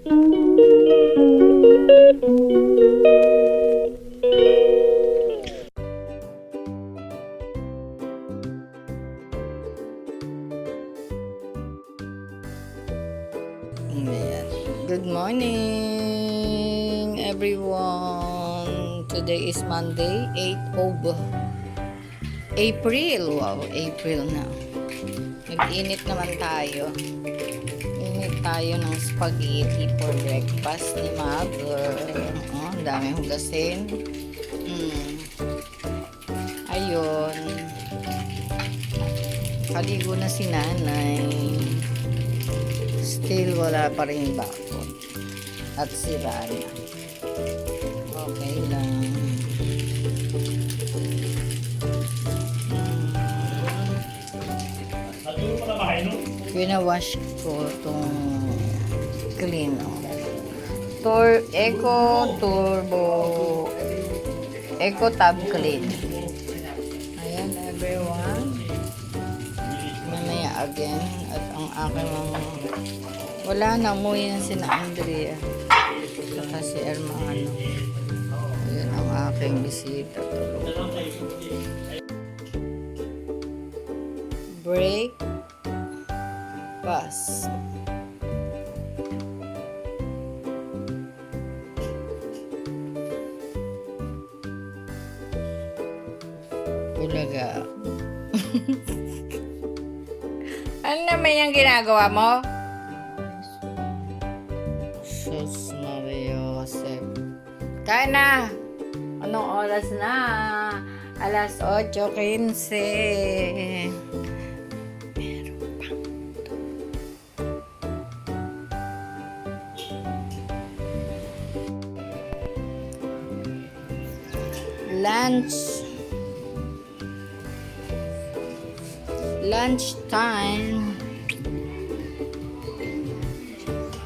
Ayan. Good morning, everyone. Today is Monday, 8th of April. Wow, April na. Nag-init naman tayo. Init tayo ng spaghetti for breakfast ni Mother. Oh, ang dami hugasin. Ayun. Kaligo na si Nanay. Still wala pa rin bakot. At sira na. Okay lang. Pinawash ko itong clean. Eco Tab Clean. Ayan, everyone. Mamaya again. At ang aking mga wala na, umuwi na si na Andrea. Saka si Hermano. Ayan ang aking bisita. Break. Pass. Bulaga. Ano naman yung ginagawa mo? Sus Maria Jose. Kain na! Anong oras na? Alas 8:15. Meron pang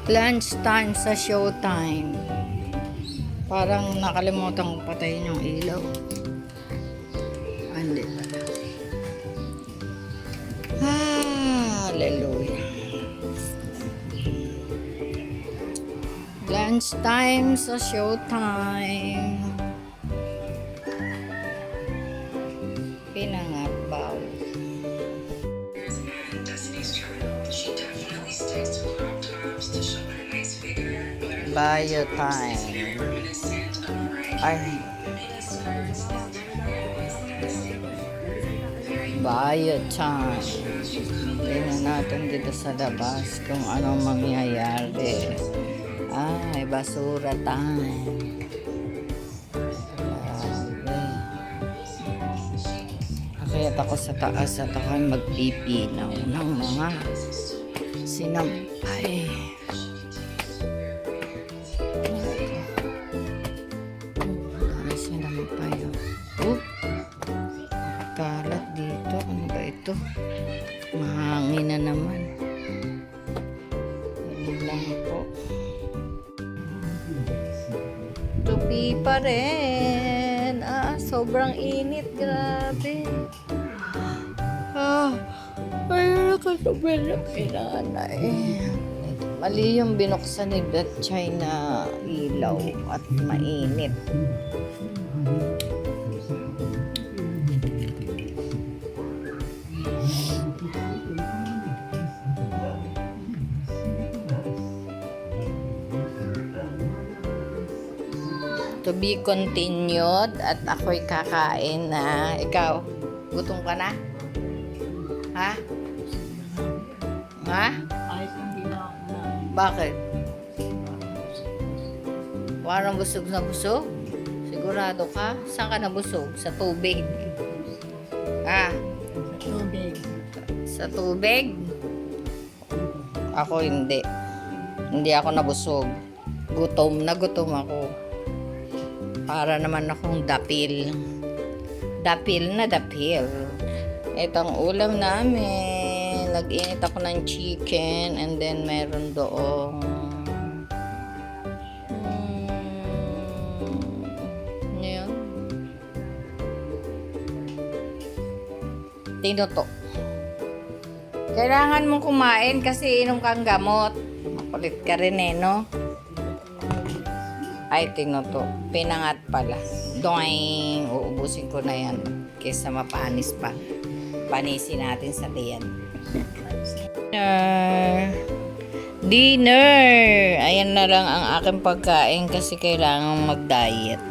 lunchtime sa showtime. Parang nakalimutan kong patayin yung ilaw. Hindi pala. Hallelujah. Lunchtime sa showtime. Pinangabaw. Bio time. Ay. Bio time. Tingnan natin dito sa labas kung anong mangyayari. Ay, basura time. Kaya ako sa taas at ako'y magpipinaw ng mga sinampay. Kalat dito. Ano ba ito? Mahangin na naman. Hindi lang po. Tupi pa rin. Sobrang init. Grabe. Ay, nakatubi na pinanay. Mali yung binuksan ni Betchay na ilaw at mainit. To be continued at ako'y kakain na. Ikaw, gutom ka na? Ha? Ha? Bakit? Parang busog na busog? Sigurado ka? Saan ka nabusog? Sa tubig? Ha? Sa tubig. Sa tubig? Ako hindi. Hindi ako nabusog. Gutom na gutom ako. Para naman akong dapil. Dapil na dapil. Itong ulam namin. Nag-init ako ng chicken and then meron doong yun. Tinuto. Kailangan mong kumain kasi inom kang gamot. Makulit ka rin no? Ay, tinuto. Pinangat pala. Doing! Uubusin ko na yan. Kesa mapanis pa. Panisin natin sa tiyan. Dinner! Ayan na lang ang aking pagkain kasi kailangan mag-diet.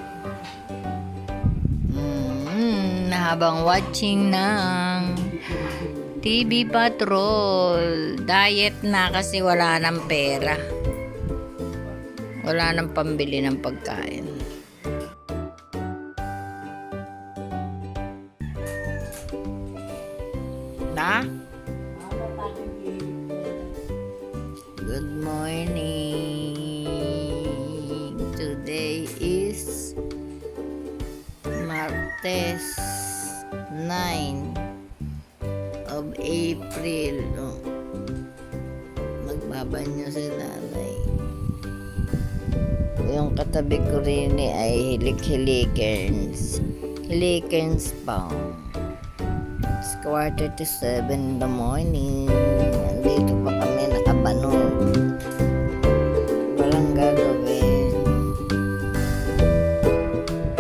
Habang watching ng TV Patrol. Diet na kasi wala ng pera. Wala nang pambili ng pagkain. Na? Good morning. Today is Martes 9 of April. Magbabanyo si nanay. Yung katabi ko rin ay hilik-hilikens. Hilikens pa. It's 6:45 in the morning. Nandito pa kami nakabanog. Walang gagawin.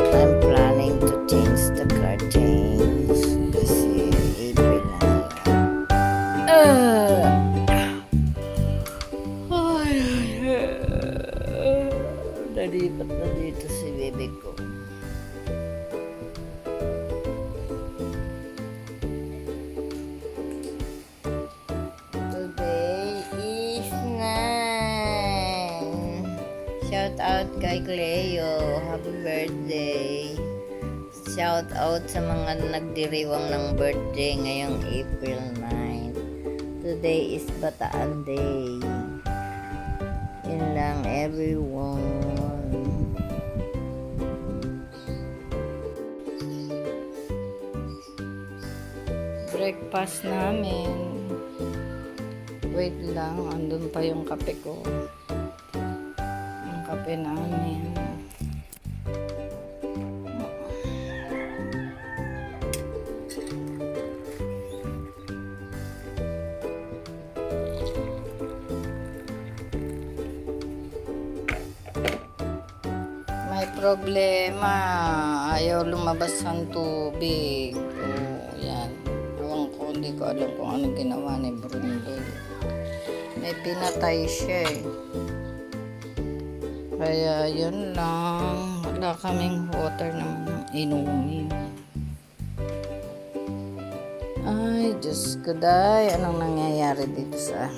I'm planning to change the curtains. Kasi April na. Nalipat na dito si bebe ko. Today is 9. Shout out kay Cleo. Happy birthday. Shout out sa mga nagdiriwang ng birthday ngayong April 9. Today is Bataan Day. Yun lang, everyone. Breakfast namin. Wait lang, andun pa yung kape ko. Ang kape namin. May problema. Ayaw lumabas ang tubig. Oh, yan. Ewan ko, hindi ko alam kung anong ginawa ni Brundle. May pinatay siya eh. Kaya yun lang. Wala kaming water naman ng inumin. Ay, Diyos ko day. Anong nangyayari dito sa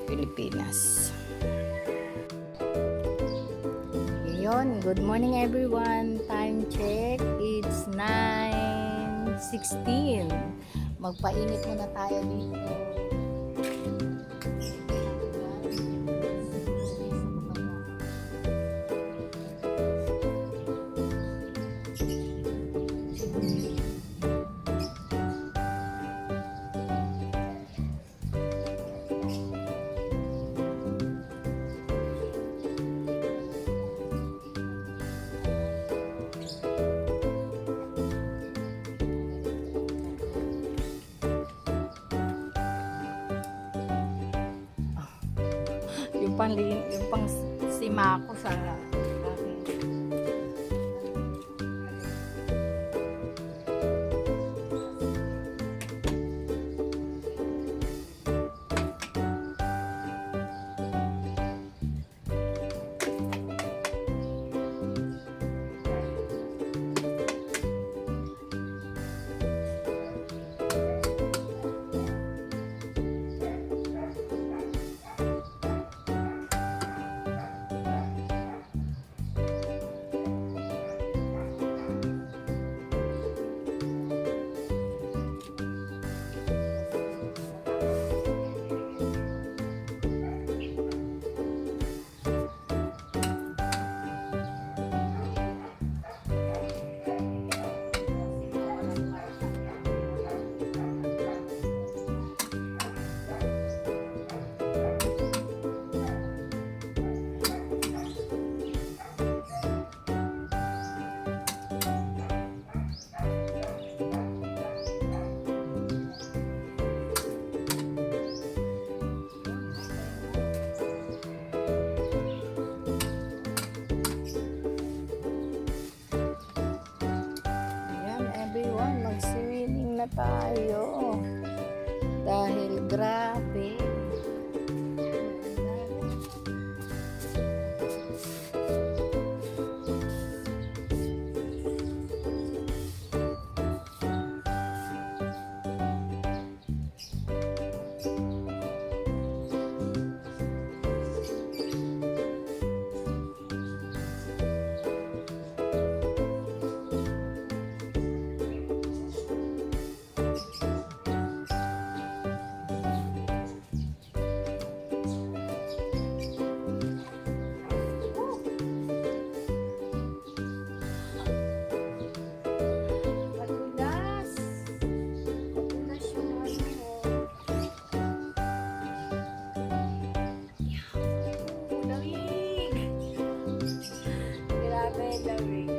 Pilipinas? Yun, good morning everyone. Time check. It's 9:16. Magpainit muna tayo dito. Yung pang sima ko sa tayo. Dahil grabe. Madulas. Madulas yung lamig. Grabe, lamig.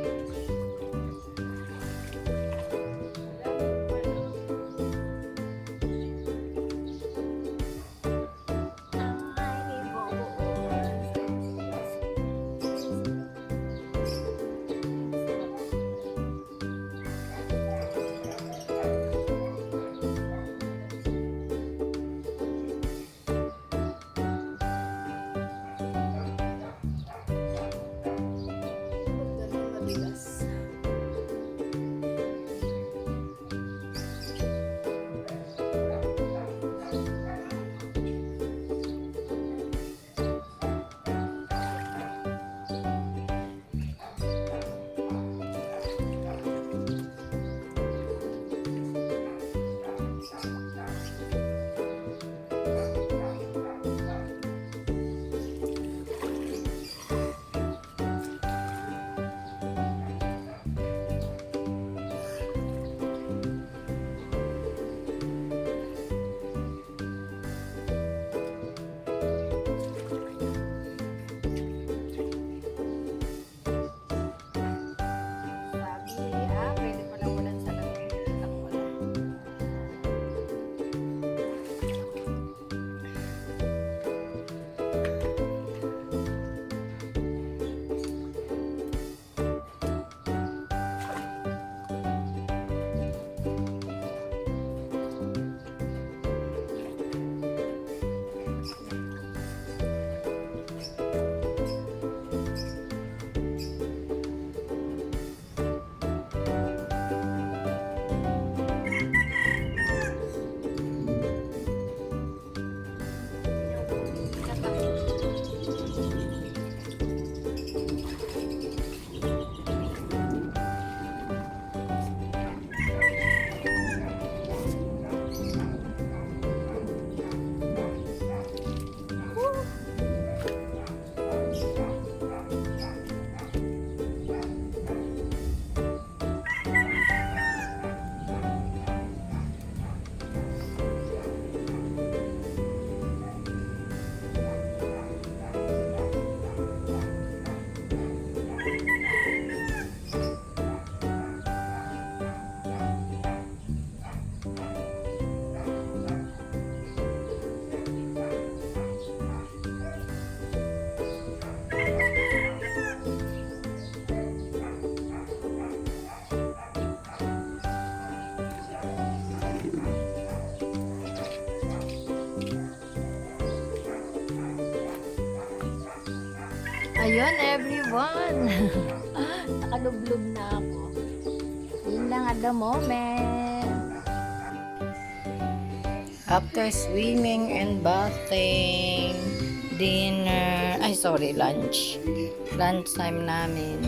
Madulas. Pwede pa lang ulan sa lamig. Ang ulan. Ayun, everyone. Nakalublob na ako. Yun lang at the moment. After swimming and bathing, dinner, lunch. Lunch time namin.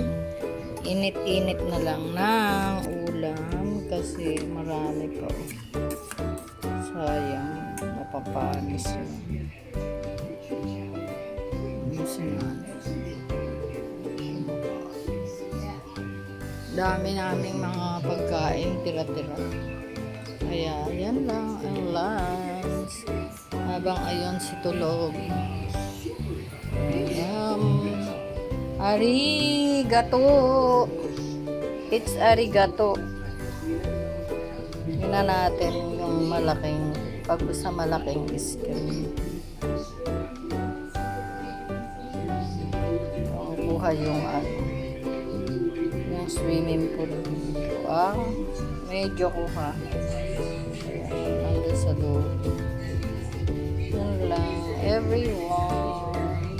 Init-init na lang ng ulam kasi marami pa. Sayang, mapapanis yun. Dami naming mga pagkain tira-tira. Kaya yan lang ang lunch. Habang ayon si tulog. Arigato. It's arigato. Tingnan natin yung malaking pag sa malaking screen. Buhay yung yung swimming pool. Medyo kuha. Nandun sa loob. Yun lang. Everyone.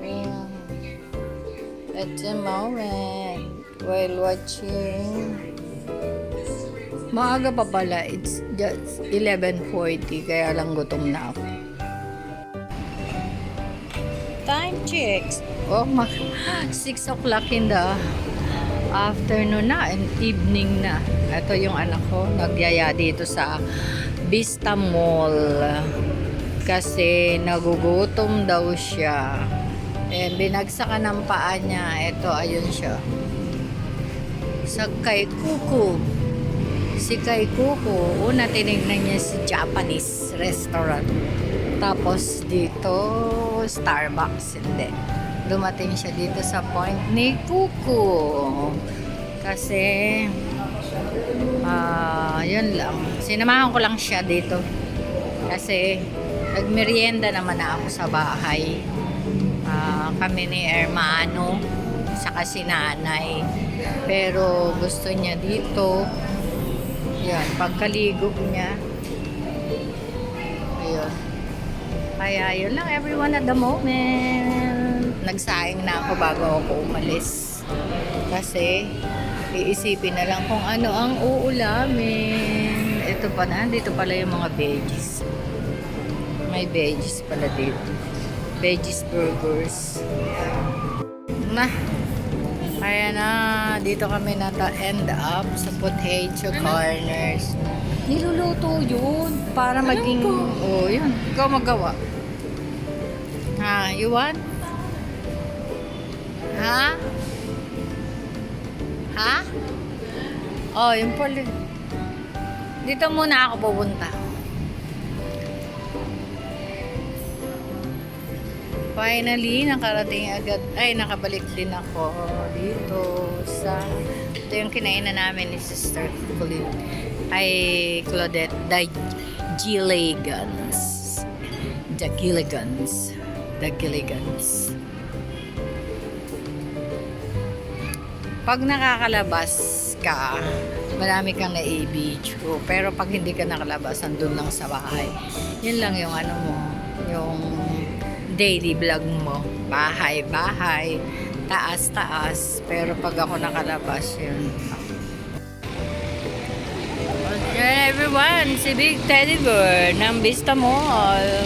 Ayan. At the moment, while watching, maaga pa pala. It's just 11:40, kaya lang gutom na ako. Time checks. Oh, 6 o'clock in the afternoon na and evening na. Ito yung anak ko, nagyaya dito sa Vista Mall kasi nagugutom daw siya. And binagsakan ng paa niya. Ito, ayun siya. Sa kay Kuku. Si kay Kuku, una tinignan niya si Japanese restaurant. Tapos dito, Starbucks. Hindi. Dumating siya dito sa point ni Kuku. Kasi, yun lang. Sinamahan ko lang siya dito. Kasi, nagmerienda naman na ako sa bahay. Kami ni Hermano, saka si nanay. Pero gusto niya dito. Yan, pagkaligo niya. Ayun. Kaya yun lang everyone at the moment. Nagsaing na ako bago ako umalis. Kasi iisipin na lang kung ano ang uulamin. Ito pa na, dito pala yung mga veggies. May veggies pala dito. Veggies burgers. Na. Kaya na, dito kami end up sa Potato Corners. Niluluto yun para maging, oh yun, ikaw magawa. Ha, you want? Ha? Ha? Oh, yung pala. Dito muna ako pupunta. Finally, nakarating agad. Ay, nakabalik din ako dito sa... Ito yung kinainan namin ni Sister Colleen. Ay, Claudette. The Gilligans. The Gilligans. The Gilligans. Pag nakakalabas ka, marami kang na-video. Pero pag hindi ka nakalabas, andun lang sa bahay. Yun lang yung ano mo. Yung daily vlog mo. Bahay, bahay. Taas, taas. Pero pag ako nakalabas, yun. Okay, everyone. Si Big Teddy Bear ng Vista Mall.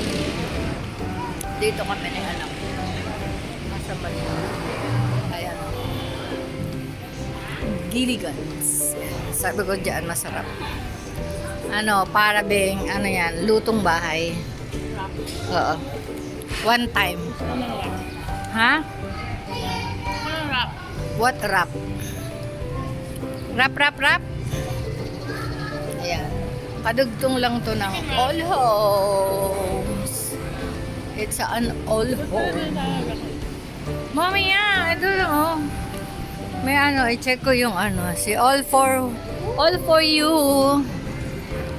Dito kami ni anak. Nasa balik. Ayan. Gilligans. Sabi ko dyan, masarap. Ano, para bing, ano yan, lutong bahay. Oo. One time. Ha? What wrap? Wrap? Ayan. Kadugtong lang to ng all homes. It's an all home. Mamaya, ito lang oh. May ano, i-check ko yung ano, si all for you.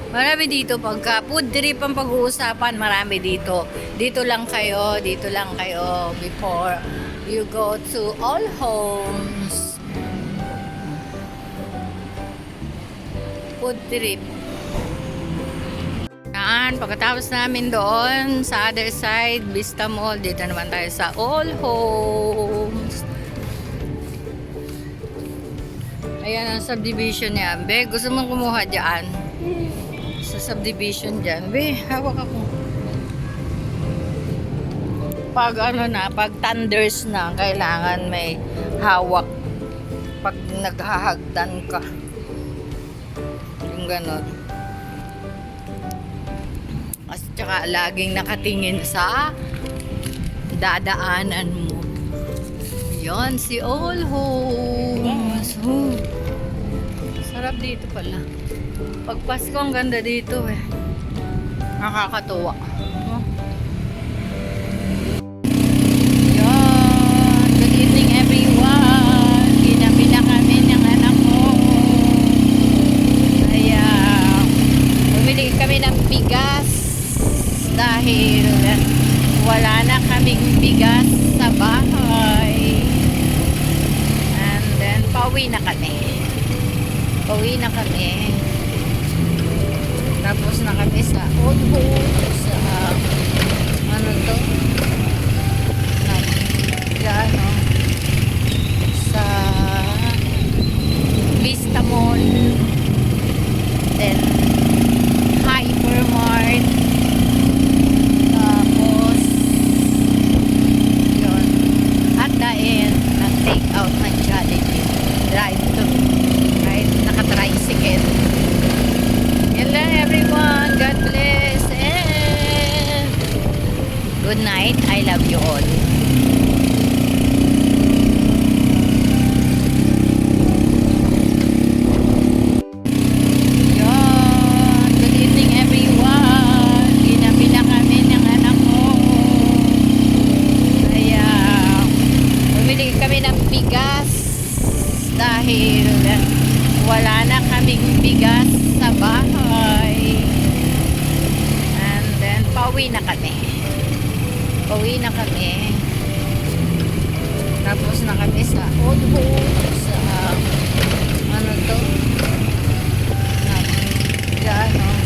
Marami dito pagka food trip ang pag-uusapan, marami dito. Dito lang kayo before you go to all homes. Food trip. Yan, pagkatapos namin doon sa other side, Vista Mall, dito naman tayo sa all homes. Ayan ang subdivision niya. Be, gusto mong kumuha dyan? Sa subdivision dyan. Be, hawak ako. Pag ano na, pag thunders na, kailangan may hawak. Pag naghahagdan ka. Yung ganon. At saka laging nakatingin sa dadaanan mo. Yan, si All Homes. Sarap dito pala. Pag Pasko, ang ganda dito eh. Nakakatuwa. Yan. Good evening everyone. Ginabi na kami ng anak ko. Kaya, bumili kami ng bigas. Dahil wala na kaming bigas sa bahay. And then, pauwi na kami. Pauwi na kami. Tapos na kami sa Odo, sa ano to? Ano? Sa Vista Mall. Then Hypermart. Tapos yun. At the end, nag-take out ng Jollibee. Drive-thru. Right? Naka-tricycle. Yan lang everyone. God bless. And good night. I love you all. Yan. Good evening everyone. Ginabi na kami ng anak ko. Kaya bumili kami ng bigas dahil wala na kaming bigas sa bahay. And then pauwi na kami. Pauwi na kami. Tapos na kami sa Odo, sa ano to? Ano?